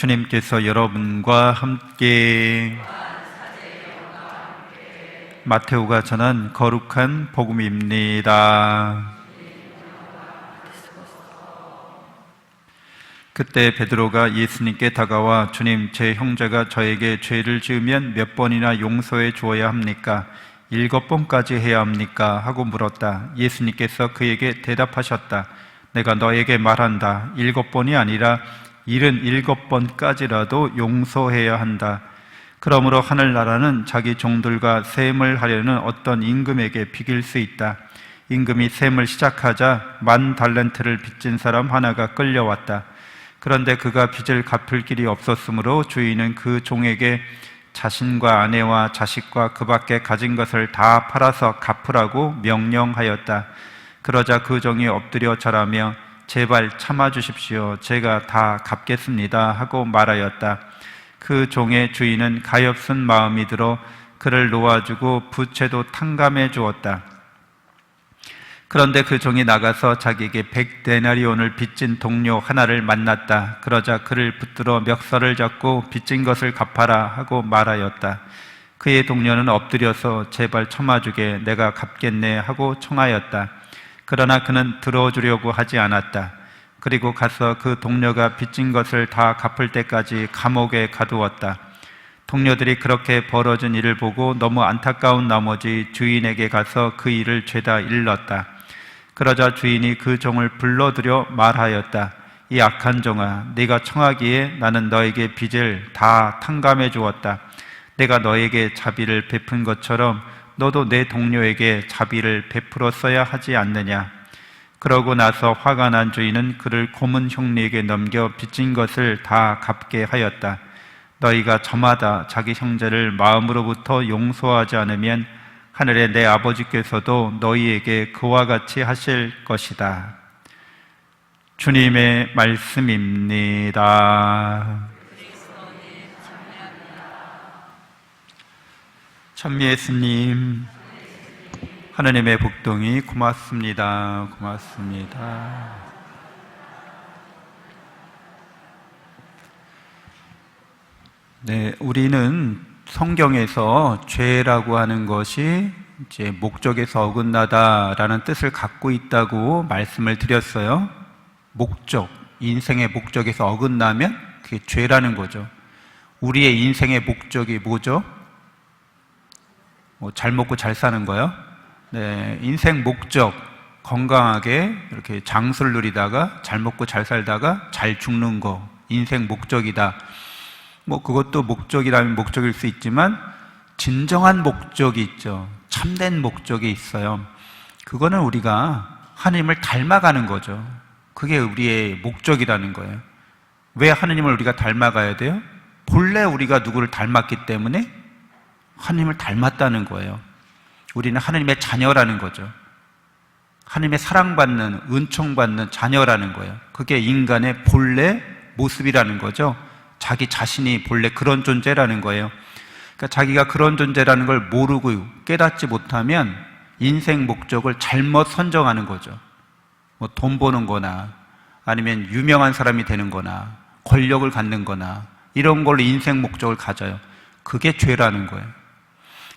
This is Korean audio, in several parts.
주님께서 여러분과 함께 마테오가 전한 거룩한 복음입니다. 그때 베드로가 예수님께 다가와 주님, 제 형제가 저에게 죄를 지으면 몇 번이나 용서해 주어야 합니까? 7번까지 해야 합니까? 하고 물었다. 예수님께서 그에게 대답하셨다. 내가 너에게 말한다. 7번이 아니라 77번까지라도 용서해야 한다. 그러므로 하늘나라는 자기 종들과 셈을 하려는 어떤 임금에게 비길 수 있다. 임금이 셈을 시작하자 10,000달란트를 빚진 사람 하나가 끌려왔다. 그런데 그가 빚을 갚을 길이 없었으므로 주인은 그 종에게 자신과 아내와 자식과 그 밖에 가진 것을 다 팔아서 갚으라고 명령하였다. 그러자 그 종이 엎드려 절하며 제발 참아주십시오. 제가 다 갚겠습니다. 하고 말하였다. 그 종의 주인은 가엾은 마음이 들어 그를 놓아주고 부채도 탕감해 주었다. 그런데 그 종이 나가서 자기에게 100데나리온을 빚진 동료 하나를 만났다. 그러자 그를 붙들어 멱살을 잡고 빚진 것을 갚아라 하고 말하였다. 그의 동료는 엎드려서 제발 참아주게, 내가 갚겠네 하고 청하였다. 그러나 그는 들어주려고 하지 않았다. 그리고 가서 그 동료가 빚진 것을 다 갚을 때까지 감옥에 가두었다. 동료들이 그렇게 벌어진 일을 보고 너무 안타까운 나머지 주인에게 가서 그 일을 죄다 일렀다. 그러자 주인이 그 종을 불러들여 말하였다. 이 악한 종아, 네가 청하기에 나는 너에게 빚을 다 탕감해 주었다. 내가 너에게 자비를 베푼 것처럼 너도 내 동료에게 자비를 베풀었어야 하지 않느냐. 그러고 나서 화가 난 주인은 그를 고문 형리에게 넘겨 빚진 것을 다 갚게 하였다. 너희가 저마다 자기 형제를 마음으로부터 용서하지 않으면 하늘의 내 아버지께서도 너희에게 그와 같이 하실 것이다. 주님의 말씀입니다. 찬미 예수님, 하나님의 복동이 고맙습니다. 고맙습니다. 네, 우리는 성경에서 죄라고 하는 것이 이제 목적에서 어긋나다라는 뜻을 갖고 있다고 말씀을 드렸어요. 목적, 인생의 목적에서 어긋나면 그게 죄라는 거죠. 우리의 인생의 목적이 뭐죠? 잘 먹고 잘 사는 거요? 네, 인생 목적, 건강하게 이렇게 장수를 누리다가 잘 먹고 잘 살다가 잘 죽는 거, 인생 목적이다. 그것도 목적이라면 목적일 수 있지만 진정한 목적이 있죠. 참된 목적이 있어요. 그거는 우리가 하나님을 닮아가는 거죠. 그게 우리의 목적이라는 거예요. 왜 하나님을 우리가 닮아가야 돼요? 본래 우리가 누구를 닮았기 때문에 하나님을 닮았다는 거예요. 우리는 하나님의 자녀라는 거죠. 하나님의 사랑받는, 은총받는 자녀라는 거예요. 그게 인간의 본래 모습이라는 거죠. 자기 자신이 본래 그런 존재라는 거예요. 그러니까 자기가 그런 존재라는 걸 모르고 깨닫지 못하면 인생 목적을 잘못 선정하는 거죠. 돈 버는 거나 아니면 유명한 사람이 되는 거나 권력을 갖는 거나 이런 걸로 인생 목적을 가져요. 그게 죄라는 거예요.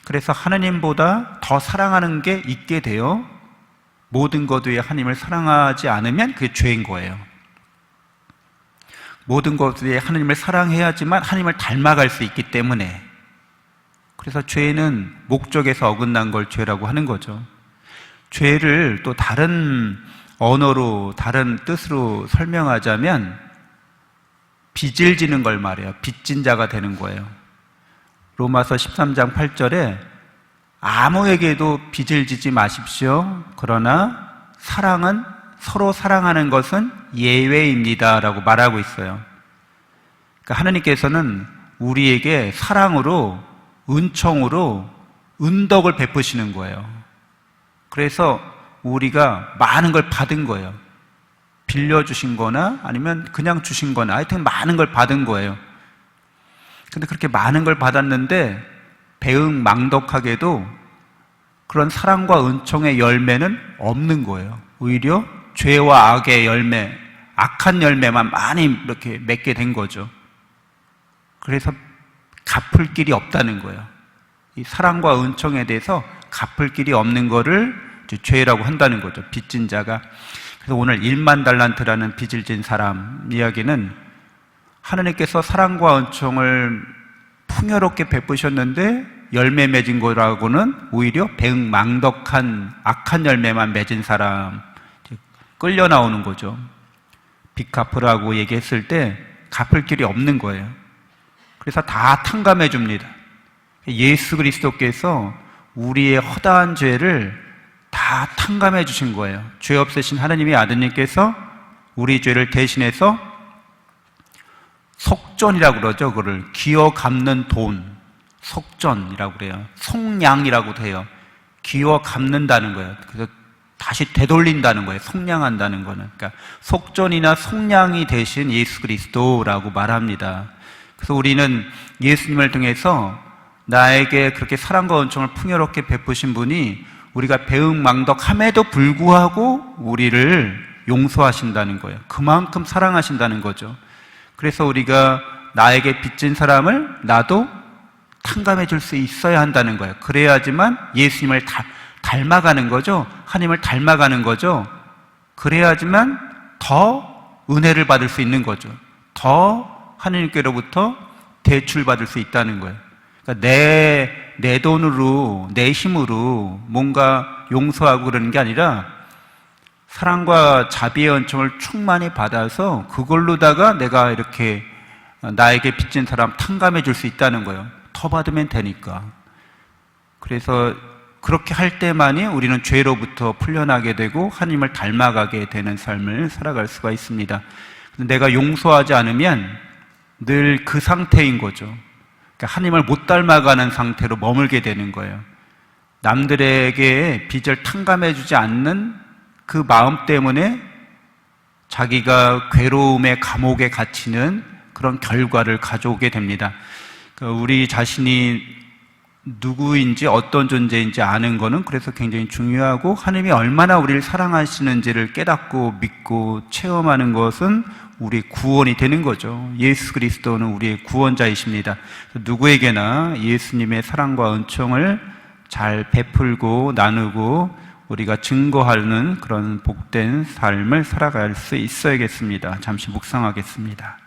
그래서 하나님보다 더 사랑하는 게 있게 돼요. 모든 것 위에 하나님을 사랑하지 않으면 그게 죄인 거예요. 모든 것 위에 하나님을 사랑해야지만 하나님을 닮아갈 수 있기 때문에. 그래서 죄는 목적에서 어긋난 걸 죄라고 하는 거죠. 죄를 또 다른 언어로, 다른 뜻으로 설명하자면 빚을 지는 걸 말해요. 빚진 자가 되는 거예요. 로마서 13장 8절에 아무에게도 빚을 지지 마십시오. 그러나 사랑은, 서로 사랑하는 것은 예외입니다 라고 말하고 있어요. 그러니까 하나님께서는 우리에게 사랑으로, 은총으로 은덕을 베푸시는 거예요. 그래서 우리가 많은 걸 받은 거예요. 빌려주신 거나 아니면 그냥 주신 거나 하여튼 많은 걸 받은 거예요. 근데 그렇게 많은 걸 받았는데 배은망덕하게도 그런 사랑과 은총의 열매는 없는 거예요. 오히려 죄와 악의 열매, 악한 열매만 많이 이렇게 맺게 된 거죠. 그래서 갚을 길이 없다는 거예요. 이 사랑과 은총에 대해서 갚을 길이 없는 거를 죄라고 한다는 거죠. 빚진 자가. 그래서 오늘 1만 달란트라는 빚을 진 사람 이야기는 하느님께서 사랑과 은총을 풍요롭게 베푸셨는데 열매 맺은 거라고는 오히려 배은망덕한 악한 열매만 맺은 사람 끌려 나오는 거죠. 빚 갚으라고 얘기했을 때 갚을 길이 없는 거예요. 그래서 다 탕감해 줍니다. 예수 그리스도께서 우리의 허다한 죄를 다 탕감해 주신 거예요. 죄 없으신 하나님의 아드님께서 우리 죄를 대신해서 속전이라고 그러죠. 그거를 기어 갚는 돈, 속전이라고 그래요. 속량이라고도 해요. 기어 갚는다는 거예요. 그래서 다시 되돌린다는 거예요. 속량한다는 거는. 그러니까 속전이나 속량이 되신 예수 그리스도라고 말합니다. 그래서 우리는 예수님을 통해서 나에게 그렇게 사랑과 은총을 풍요롭게 베푸신 분이 우리가 배은망덕함에도 불구하고 우리를 용서하신다는 거예요. 그만큼 사랑하신다는 거죠. 그래서 우리가 나에게 빚진 사람을 나도 탕감해 줄 수 있어야 한다는 거예요. 그래야지만 예수님을 닮아가는 거죠. 하나님을 닮아가는 거죠. 그래야지만 더 은혜를 받을 수 있는 거죠. 더 하나님께로부터 대출받을 수 있다는 거예요. 그러니까 내 돈으로, 내 힘으로 뭔가 용서하고 그러는 게 아니라 사랑과 자비의 은총을 충만히 받아서 그걸로다가 내가 이렇게 나에게 빚진 사람 탕감해 줄 수 있다는 거예요. 더 받으면 되니까. 그래서 그렇게 할 때만이 우리는 죄로부터 풀려나게 되고 하나님을 닮아가게 되는 삶을 살아갈 수가 있습니다. 내가 용서하지 않으면 늘 그 상태인 거죠. 그러니까 하나님을 못 닮아가는 상태로 머물게 되는 거예요. 남들에게 빚을 탕감해 주지 않는 그 마음 때문에 자기가 괴로움의 감옥에 갇히는 그런 결과를 가져오게 됩니다. 그러니까 우리 자신이 누구인지 어떤 존재인지 아는 거는 그래서 굉장히 중요하고 하나님이 얼마나 우리를 사랑하시는지를 깨닫고 믿고 체험하는 것은 우리의 구원이 되는 거죠. 예수 그리스도는 우리의 구원자이십니다. 누구에게나 예수님의 사랑과 은총을 잘 베풀고 나누고 우리가 증거하는 그런 복된 삶을 살아갈 수 있어야겠습니다. 잠시 묵상하겠습니다.